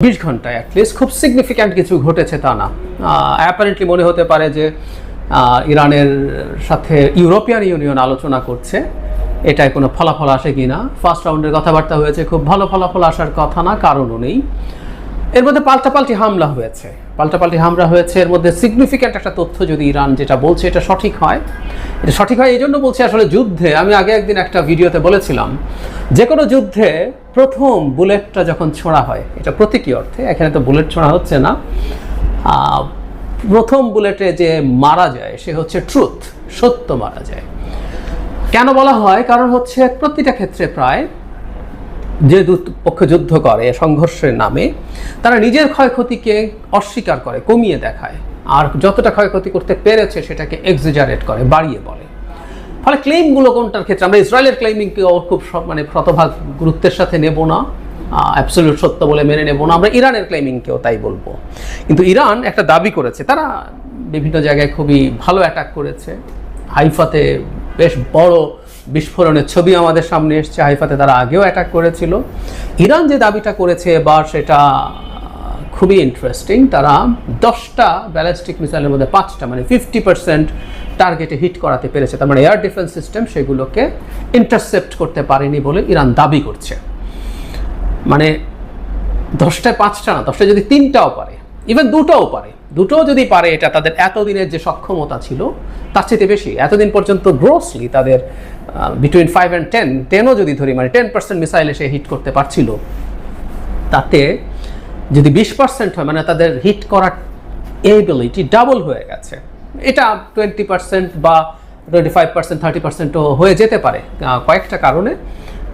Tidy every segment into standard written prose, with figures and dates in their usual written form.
20 ঘন্টায় অ্যাটলিস্ট খুব সিগনিফিক্যান্ট কিছু ঘটেছে তা না। অ্যাপারেন্টলি মনে হতে পারে যে ইরানের সাথে ইউরোপিয়ান ইউনিয়ন আলোচনা করছে, এটায় কোনো ফলাফল আসে কি না। ফার্স্ট রাউন্ডের কথাবার্তা হয়েছে, খুব ভালো ফলাফল আসার কথা না, কারণও নেই। এর মধ্যে পাল্টাপাল্টি হামলা হয়েছে, এর মধ্যে সিগনিফিক্যান্ট একটা তথ্য যদি ইরান যেটা বলছে এটা সঠিক হয়, এই জন্য বলছি আসলে যুদ্ধে, আমি আগে একদিন একটা ভিডিওতে বলেছিলাম যে কোনো যুদ্ধে প্রথম বুলেটটা যখন ছোঁড়া হয়, এটা প্রতীকী অর্থে, এখানে তো বুলেট ছোঁড়া হচ্ছে না, প্রথম বুলেটে যে মারা যায় সে হচ্ছে ট্রুথ, সত্য মারা যায়। কেন বলা হয়? কারণ হচ্ছে প্রতিটা ক্ষেত্রে প্রায় যে পক্ষ যুদ্ধ করে সংঘর্ষের নামে তারা নিজের ক্ষয়ক্ষতিকে অস্বীকার করে, কমিয়ে দেখায়, আর যতটা ক্ষয়ক্ষতি করতে পেরেছে সেটাকে এক্সিজারেট করে, বাড়িয়ে বলে। ফলে ক্লেইমগুলো কোনটার ক্ষেত্রে আমরা ইসরায়েলের ক্লেইমিংকে খুব মানে শতভাগ গুরুত্বের সাথে নেব না, অ্যাবসলিউট সত্য বলে মেনে নেব না। আমরা ইরানের ক্লেইমিংকেও তাই বলবো। কিন্তু ইরান একটা দাবি করেছে, তারা বিভিন্ন জায়গায় খুবই ভালো অ্যাটাক করেছে। হাইফাতে বেশ বড় বিস্ফোরণের ছবি আমাদের সামনে এসছে, হাইফাতে তারা আগেও অ্যাটাক করেছিল। ইরান যে দাবিটা করেছে এবার সেটা খুবই ইন্টারেস্টিং। তারা 10টা ব্যালিস্টিক মিসাইলের মধ্যে 5টা মানে 50% টার্গেটে হিট করাতে পেরেছে। তার মানে এয়ার ডিফেন্স সিস্টেম সেগুলোকে ইন্টারসেপ্ট করতে পারেনি বলে ইরান দাবি করছে। মানে 10টায় 5টা না, 10টায় যদি 3টাও পারে, ইভেন 2টাও পারে, 2টো যদি পারে, এটা তাদের এতদিনের যে সক্ষমতা ছিল তার চেয়ে বেশি। এতদিন পর্যন্ত গ্রোসলি তাদের বিটুইন 5 and 10ও যদি ধরি, মানে 10% মিসাইল এসে হিট করতে পারছিল, তাতে যদি 20% হয় মানে তাদের হিট করার এবিলিটি ডাবল হয়ে গেছে। এটা 20% বা 25%, 30%ও হয়ে যেতে পারে কয়েকটা কারণে,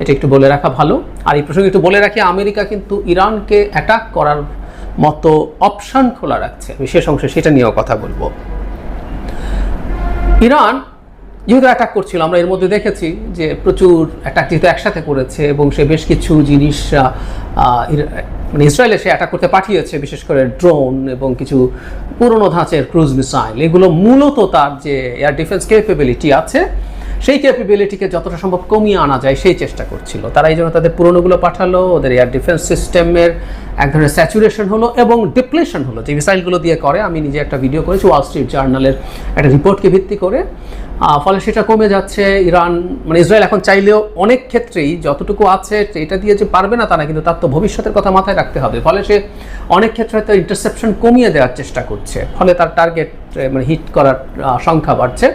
এটা একটু বলে রাখা ভালো। আর এই প্রসঙ্গে একটু বলে রাখি, আমেরিকা কিন্তু ইরানকে অ্যাটাক করার মতো অপশান খোলা রাখছে, আমি শেষ অংশে সেটা নিয়েও কথা বলবো। ইরান যেহেতু অ্যাটাক করছিল, আমরা এর মধ্যে দেখেছি যে প্রচুর অ্যাটাক যেহেতু একসাথে করেছে এবং সে বেশ কিছু জিনিস মানে ইসরায়েলে সে অ্যাটাক করতে পাঠিয়েছে, বিশেষ করে ড্রোন এবং কিছু পুরনো ধাঁচের ক্রুজ মিসাইল। এগুলো মূলত তার যে এয়ার ডিফেন্স ক্যাপেবিলিটি আছে সেই ক্যাপেবিলিটিকে যতটা সম্ভব কমিয়ে আনা যায় সেই চেষ্টা করছিল তারা। এই জন্য তাদের পুরনোগুলো পাঠালো, ওদের এয়ার ডিফেন্স সিস্টেমের এক ধরনের স্যাচুরেশন হলো এবং ডিপ্লেশন হলো যে মিসাইলগুলো দিয়ে করে। আমি নিজে একটা ভিডিও করেছি ওয়াল স্ট্রিট জার্নালের একটা রিপোর্টকে ভিত্তি করে। ফলে সেটা কমে যাচ্ছে। ইরান মানে ইসরায়েল এখন চাইলেও অনেক ক্ষেত্রেই যতটুকু আছে এটা দিয়ে যে পারবে না তা না, কিন্তু তার তো ভবিষ্যতের কথা মাথায় রাখতে হবে। ফলে সে অনেক ক্ষেত্রে হয়তো ইন্টারসেপশন কমিয়ে দেওয়ার চেষ্টা করছে, ফলে তার টার্গেট মানে হিট করার সংখ্যা বাড়ছে।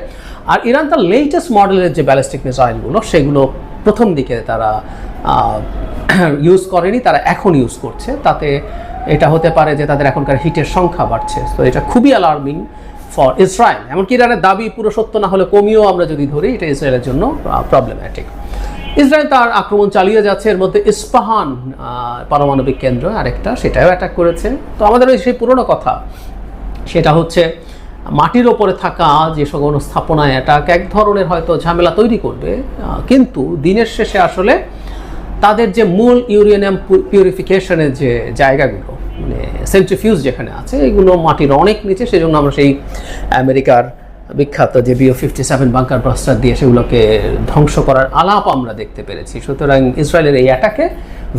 আর ইরান তার লেটেস্ট মডেলের যে ব্যালিস্টিক মিসাইলগুলো সেগুলো প্রথম দিকে তারা ইউজ করেনি, তারা এখন ইউজ করছে। তাতে এটা হতে পারে যে তাদের এখনকার হিটের সংখ্যা বাড়ছে। তো এটা খুবই অ্যালার্মিং ফর ইসরায়েল। এমনকি ইরানের দাবি পুরো সত্য না হলে কমিয়েও আমরা যদি ধরি, এটা ইসরায়েলের জন্য প্রবলেম্যাটিক। ইসরায়েল তার আক্রমণ চালিয়ে যাচ্ছে। এর মধ্যে ইস্পাহান পারমাণবিক কেন্দ্র আরেকটা, সেটাও অ্যাটাক করেছে। তো আমাদের ওই সেই পুরনো কথা, সেটা হচ্ছে মাটির ওপরে থাকা যে সকল স্থাপনায় অ্যাটাক এক ধরনের হয়তো ঝামেলা তৈরি করবে, কিন্তু দিনের শেষে আসলে তাদের যে মূল ইউরেনিয়াম পিউরিফিকেশনের যে জায়গাগুলো মানে সেন্ট্রিফিউজ যেখানে আছে এগুলো মাটির অনেক নিচে। সেজন্য আমরা সেই আমেরিকার বিখ্যাত যে BO-57 বাংকার ব্লাস্টার দিয়ে সেগুলোকে ধ্বংস করার আলাপ আমরা দেখতে পেরেছি। সুতরাং ইসরায়েলের এই অ্যাটাকে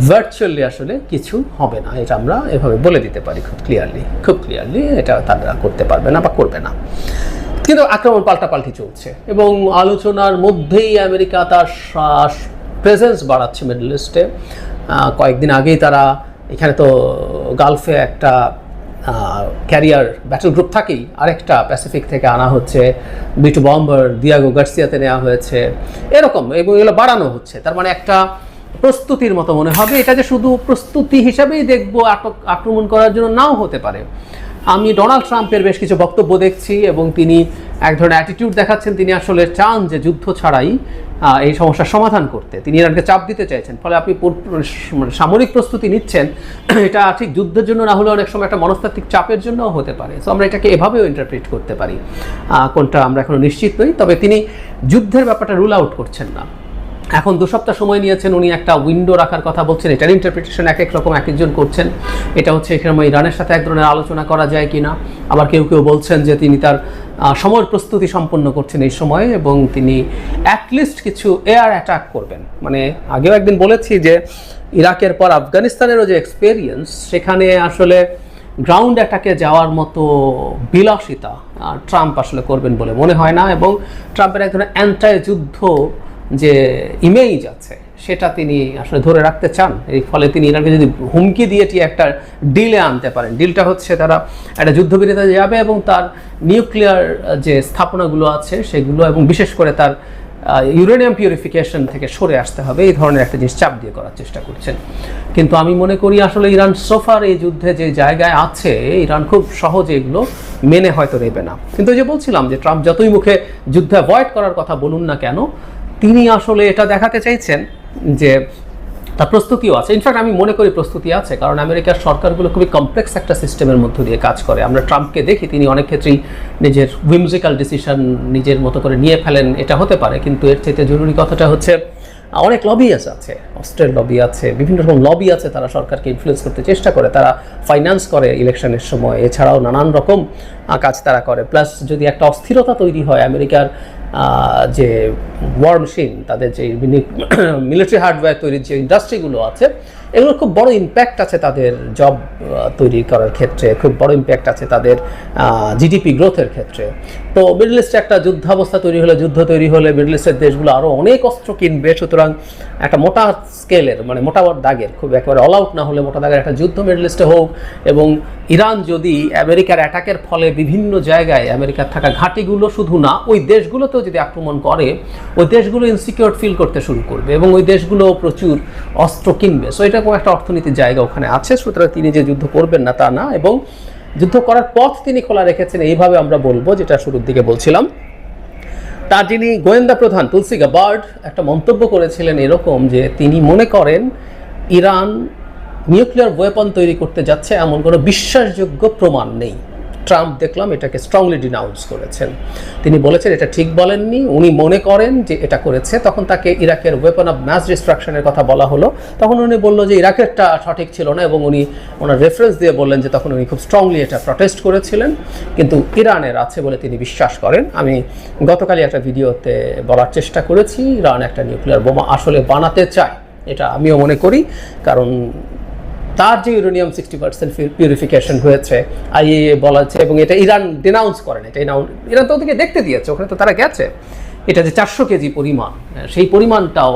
ভার্চুয়ালি আসলে কিছু হবে না, এটা আমরা এভাবে বলে দিতে পারি খুব ক্লিয়ারলি। এটা তারা করতে পারবে না বা করবে না। কিন্তু আক্রমণ পাল্টাপাল্টি চলছে এবং আলোচনার মধ্যেই আমেরিকা তার প্রেজেন্স বাড়াচ্ছে মিডল ইস্টে। কয়েকদিন আগেই তারা এখানে তো গালফে একটা ক্যারিয়ার ব্যাটল গ্রুপ থাকেই, আরেকটা প্যাসিফিক থেকে আনা হচ্ছে, B-2 বম্বার দিয়াগো গার্সিয়াতে নেওয়া হয়েছে এরকম, এবং এগুলো বাড়ানো হচ্ছে। তার মানে একটা প্রস্তুতির মতো মনে হবে। এটা যে শুধু প্রস্তুতি হিসাবেই দেখবো আক্রমণ করার জন্য নাও হতে পারে। আমি ডোনাল্ড ট্রাম্পের বেশ কিছু বক্তব্য দেখছি এবং তিনি এক ধরনের অ্যাটিটিউড দেখাচ্ছেন। তিনি আসলে চান যে যুদ্ধ ছাড়াই এই সমস্যার সমাধান করতে, তিনি ইরানকে চাপ দিতে চাইছেন। ফলে আপনি সামরিক প্রস্তুতি নিচ্ছেন, এটা ঠিক যুদ্ধের জন্য না হলে অনেক সময় একটা মনস্তাত্ত্বিক চাপের জন্যও হতে পারে। সো আমরা এটাকে এভাবেও ইন্টারপ্রিট করতে পারি, কোনটা আমরা এখনো নিশ্চিত নই। তবে তিনি যুদ্ধের ব্যাপারটা রুল আউট করছেন না। এখন 2 সপ্তাহ সময় নিয়েছেন, উনি একটা উইন্ডো রাখার কথা বলছেন। এটার ইন্টারপ্রিটেশন এক এক রকম এক একজন করছেন। এটা হচ্ছে এখানে ইরানের সাথে এক ধরনের আলোচনা করা যায় কিনা। আবার কেউ কেউ বলছেন যে তিনি তার সময়ের প্রস্তুতি সম্পন্ন করছেন এই সময়ে এবং তিনি অ্যাটলিস্ট কিছু এয়ার অ্যাটাক করবেন। মানে আগেও একদিন বলেছি যে ইরাকের পর আফগানিস্তানেরও যে এক্সপেরিয়েন্স, সেখানে আসলে গ্রাউন্ড অ্যাটাকে যাওয়ার মতো বিলাসিতা ট্রাম্প আসলে করবেন বলে মনে হয় না, এবং ট্রাম্পের এক ধরনের অ্যান্টাই যুদ্ধ যে ইমেজ আছে সেটা তিনি আসলে ধরে রাখতে চান। এই ফলে তিনি ইরানকে যদি হুমকি দিয়ে একটা ডিলে আনতে পারেন, ডিলটা হচ্ছে তারা একটা যুদ্ধবিরতিতে যাবে এবং তার নিউক্লিয়ার যে স্থাপনাগুলো আছে সেগুলো, এবং বিশেষ করে তার ইউরেনিয়াম পিউরিফিকেশন থেকে সরে আসতে হবে, এই ধরনের একটা জিনিস চাপ দিয়ে করার চেষ্টা করছেন। কিন্তু আমি মনে করি আসলে ইরান সোফার এই যুদ্ধে যে জায়গায় আছে, ইরান খুব সহজে এগুলো মেনে হয়তো নেবে না। কিন্তু যে বলছিলাম যে ট্রাম্প যতই মুখে যুদ্ধ অ্যাভয়েড করার কথা বলুন না কেন, তিনি আসলে এটা দেখাতে চাইছেন যে তার প্রস্তুতিও আছে। ইনফ্যাক্ট আমি মনে করি প্রস্তুতি আছে, কারণ আমেরিকার সরকারগুলো খুবই কমপ্লেক্স একটা সিস্টেমের মধ্য দিয়ে কাজ করে। আমরা ট্রাম্পকে দেখি, তিনি অনেক ক্ষেত্রেই নিজের হুইমজিক্যাল ডিসিশন নিজের মতো করে নিয়ে ফেলেন, এটা হতে পারে। কিন্তু এর চাইতে জরুরি কথাটা হচ্ছে অনেক লবিয়াস আছে, অস্ট্রেল লবি আছে, বিভিন্ন রকম লবি আছে, তারা সরকারকে ইনফ্লুয়েন্স করতে চেষ্টা করে, তারা ফাইন্যান্স করে ইলেকশনের সময়, এছাড়াও নানান রকম কাজ তারা করে। প্লাস যদি একটা অস্থিরতা তৈরি হয়, আমেরিকার যে ওয়ার মেশিন, তাদের যে মিলিটারি হার্ডওয়্যার তৈরির যে ইন্ডাস্ট্রিগুলো আছে, এগুলো খুব বড় ইম্প্যাক্ট আছে তাদের জব তৈরি করার ক্ষেত্রে, খুব বড় ইম্প্যাক্ট আছে তাদের জিডিপি গ্রোথের ক্ষেত্রে। তো মিডল ইস্টে একটা যুদ্ধাবস্থা তৈরি হলে, যুদ্ধ তৈরি হলে মিডল ইস্টের দেশগুলো আরও অনেক অস্ত্র কিনবে। সুতরাং একটা মোটা স্কেলের, মানে মোটা দাগের, খুব একেবারে অল আউট না হলে মোটা দাগের একটা যুদ্ধ মিডল ইস্টে হোক, এবং ইরান যদি আমেরিকার অ্যাটাকের ফলে বিভিন্ন জায়গায় আমেরিকার থাকা ঘাঁটিগুলো শুধু না, ওই দেশগুলোতেও যদি আক্রমণ করে, ওই দেশগুলো ইনসিকিউর ফিল করতে শুরু করবে এবং ওই দেশগুলো প্রচুর অস্ত্র কিনবে। সো এটা কোনো একটা অর্থনীতির জায়গা ওখানে আছে। সুতরাং তিনি যে যুদ্ধ করবেন না তা না, এবং যুদ্ধ করার পথ তিনি খোলা রেখেছেন, এইভাবে আমরা বলবো, যেটা শুরুর দিকে বলছিলাম। তার যিনি গোয়েন্দা প্রধান তুলসি গাবার্ড একটা মন্তব্য করেছিলেন এরকম, যে তিনি মনে করেন ইরান নিউক্লিয়ার ওয়েপন তৈরি করতে যাচ্ছে এমন কোনো বিশ্বাসযোগ্য প্রমাণ নেই। ট্রাম্প দেখলাম এটাকে স্ট্রংলি ডিনাউন্স করেছেন। তিনি বলেছেন এটা ঠিক বলেননি, উনি মনে করেন যে এটা করেছে। তখন তাকে ইরাকের ওয়েপন অফ ম্যাস ডিস্ট্রাকশনের কথা বলা হলো, তখন উনি বললো যে ইরাকেরটা সঠিক ছিল না, এবং উনি ওনার রেফারেন্স দিয়ে বললেন যে তখন উনি খুব স্ট্রংলি এটা প্রটেস্ট করেছিলেন, কিন্তু ইরানের আছে বলে তিনি বিশ্বাস করেন। আমি গতকালই একটা ভিডিওতে বলার চেষ্টা করেছি, ইরান একটা নিউক্লিয়ার বোমা আসলে বানাতে চায়, এটা আমিও মনে করি। কারণ তার যে ইউরেনিয়াম 60% পিউরিফিকেশন হয়েছে আইএইএ বলাচ্ছে, এবং এটা ইরান ডিনাউন্স করেন, এটা ইরান তো ওদিকে দেখতে দিয়েছে, ওখানে তো তারা গেছে। এটা যে 400 কেজি পরিমাণ, সেই পরিমাণটাও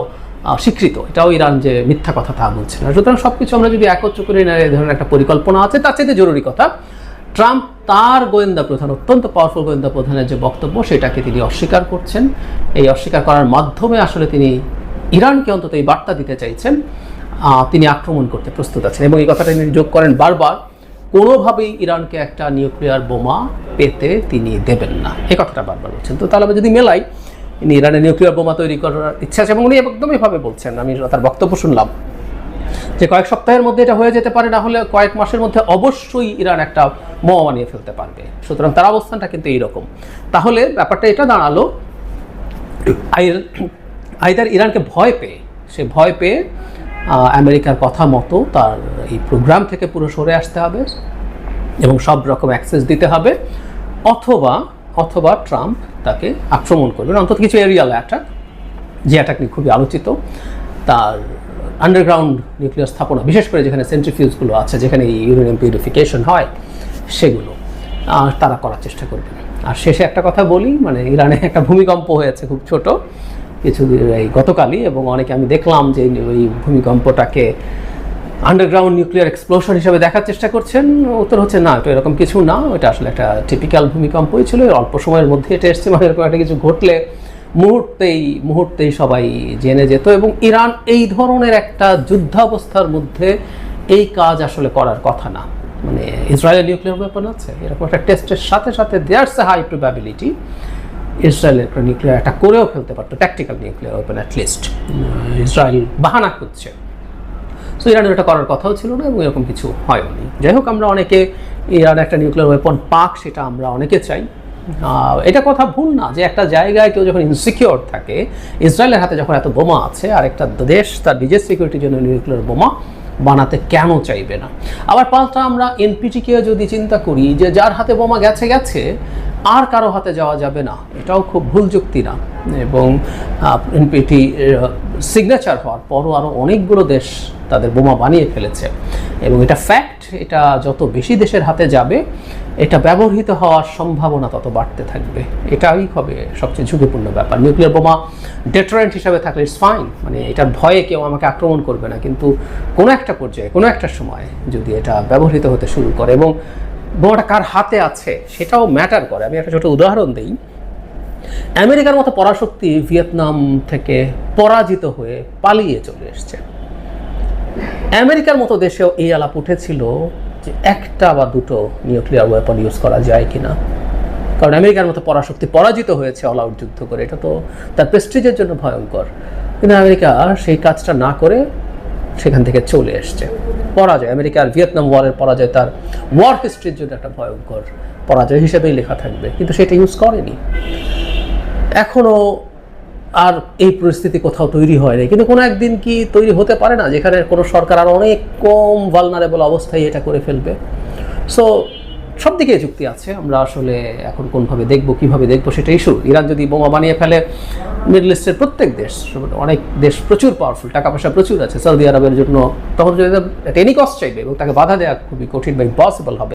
স্বীকৃত, এটাও ইরান যে মিথ্যা কথা তা বলছে না। সুতরাং সব কিছু আমরা যদি একত্র করে নেই, এই ধরনের একটা পরিকল্পনা আছে। তার চাইতে জরুরি কথা, ট্রাম্প তার গোয়েন্দা প্রধান, অত্যন্ত পাওয়ারফুল গোয়েন্দা প্রধানের যে বক্তব্য, সেটাকে তিনি অস্বীকার করছেন। এই অস্বীকার করার মাধ্যমে আসলে তিনি ইরানকে অন্তত এই বার্তা দিতে চাইছেন তিনি আক্রমণ করতে প্রস্তুত আছেন, এবং এই কথাটা তিনি যোগ করেন বারবার, কোনোভাবেই ইরানকে একটা নিউক্লিয়ার বোমা পেতে তিনি দেবেন না, এই কথাটা বারবার বলছেন। তো তাহলে যদি মেলাই, ইনি ইরানের নিউক্লিয়ার বোমা তৈরি করার ইচ্ছা আছে, এবং উনি একদম এভাবে বলছেন। আমি তার বক্তব্য শুনলাম যে কয়েক সপ্তাহের মধ্যে এটা হয়ে যেতে পারে, না হলে কয়েক মাসের মধ্যে অবশ্যই ইরান একটা বোমা বানিয়ে ফেলতে পারবে। সুতরাং তার অবস্থানটা কিন্তু এইরকম। তাহলে ব্যাপারটা এটা দাঁড়ালো, আইদার ইরানকে ভয় পেয়ে, সে ভয় পেয়ে আমেরিকার কথা মতো তার এই প্রোগ্রাম থেকে পুরো সরে আসতে হবে এবং সব রকম অ্যাক্সেস দিতে হবে, অথবা ট্রাম্প তাকে আক্রমণ করবেন, অন্তত কিছু এরিয়াল অ্যাটাক, যে অ্যাটাক নিয়ে খুবই আলোচিত, তার আন্ডারগ্রাউন্ড নিউক্লিয়ার স্থাপনা, বিশেষ করে যেখানে সেন্ট্রিফিউজগুলো আছে, যেখানে ইউরেনিয়াম পিউরিফিকেশন হয়, সেগুলো তারা করার চেষ্টা করবেন। আর শেষে একটা কথা বলি, মানে ইরানে একটা ভূমিকম্প হয়েছে খুব ছোট এই গতকালই, এবং অনেকে আমি দেখলাম যে ওই ভূমিকম্পটাকে আন্ডারগ্রাউন্ড নিউক্লিয়ার এক্সপ্লোশন হিসেবে দেখার চেষ্টা করছেন। উত্তর হচ্ছে না, এটা এরকম কিছু না, এটা আসলে একটা টিপিক্যাল ভূমিকম্পই ছিল, অল্প সময়ের মধ্যে এটা এসছে। মানে এরকম একটা কিছু ঘটলে মুহূর্তেই সবাই জেনে যেত, এবং ইরান এই ধরনের একটা যুদ্ধাবস্থার মধ্যে এই কাজ আসলে করার কথা না। মানে ইসরায়েলের নিউক্লিয়ার ওয়েপন আছে, এরকম একটা টেস্টের সাথে সাথে দেয়ারস এ হাই প্রবাবিলিটি ইসরায়েলের একটা নিউক্লিয়ার অ্যাটাক করেও ফেলতে পারতো, tactical nuclear weapon at least. Israel বাহানা করছে, সো ইরানের এটা করার কথাও ছিল না, এবং এরকম কিছু হয়নি। যাই হোক, আমরা অনেকে ইরান একটা নিউক্লিয়ার ওয়েপন পাক, সেটা আমরা অনেকে চাই। এটা কথা ভুল না যে একটা জায়গায় কেউ যখন ইনসিকিউর থাকে, ইসরায়েলের হাতে যখন এত বোমা আছে, আর একটা দেশ তার নিজের সিকিউরিটির জন্য নিউক্লিয়ার বোমা বানাতে কেন চাইবে না? আবার পাল্টা আমরা এনপিটিকে যদি চিন্তা করি, যে যার হাতে বোমা গেছে, আর কারো হাতে যাওয়া যাবে না, এটাও খুব ভুল যুক্তি না। এবং এনপিটি সিগনেচার হওয়ার পরও আরও অনেকগুলো দেশ তাদের বোমা বানিয়ে ফেলেছে, এবং এটা ফ্যাক্ট। এটা যত বেশি দেশের হাতে যাবে, এটা ব্যবহৃত হওয়ার সম্ভাবনা তত বাড়তে থাকবে। এটাই হবে সবচেয়ে ঝুঁকিপূর্ণ ব্যাপার। নিউক্লিয়ার বোমা ডেটারেন্ট হিসাবে থাকলে ইটস ফাইন, মানে এটার ভয়ে কেউ আমাকে আক্রমণ করবে না, কিন্তু কোনো একটা পর্যায়ে কোনো একটা সময় যদি এটা ব্যবহৃত হতে শুরু করে, এবং বোমাটা কার হাতে আছে সেটাও ম্যাটার করে। আমি একটা ছোট উদাহরণ দিই। আমেরিকার মতো পরাশক্তি ভিয়েতনাম থেকে পরাজিত হয়ে পালিয়ে চলে এসছে। আমেরিকার মতো দেশেও এই আলাপ উঠেছিল যে একটা বা দুটো নিউক্লিয়ার ওয়েপন ইউজ করা যায় কিনা, কারণ আমেরিকার মতো পরাশক্তি পরাজিত হয়েছে অল আউট যুদ্ধ করে। এটা তো তার প্রেস্টিজের জন্য ভয়ঙ্কর, কিন্তু আমেরিকা সেই কাজটা না করে সেখান থেকে চলে এসছে। পরাজয়, আমেরিকার ভিয়েতনাম ওয়ারের পরাজয় তার ওয়ার হিস্ট্রির জন্য একটা ভয়ঙ্কর পরাজয় হিসেবেই লেখা থাকবে, কিন্তু সেটা ইউজ করেনি। এখনও আর এই পরিস্থিতি কোথাও তৈরি হয়নি, কিন্তু কোনো একদিন কি তৈরি হতে পারে না যেখানে কোনো সরকার আর অনেক কম ভালনারেবল অবস্থায় এটা করে ফেলবে? সো সব দিকে যুক্তি আছে। আমরা আসলে এখন কোনভাবে দেখব, কিভাবে দেখব সেটা ইস্যু। ইরান যদি বোমা বানিয়ে ফেলে, মিডল ইস্টের প্রত্যেক দেশ, অনেক দেশ প্রচুর পাওয়ারফুল, টাকা পয়সা প্রচুর আছে, সৌদি আরবের জন্য তখন যদি এনি কস্ট চাইবে এবং তাকে বাধা দেওয়া খুবই কঠিন বা ইম্পসিবল হবে।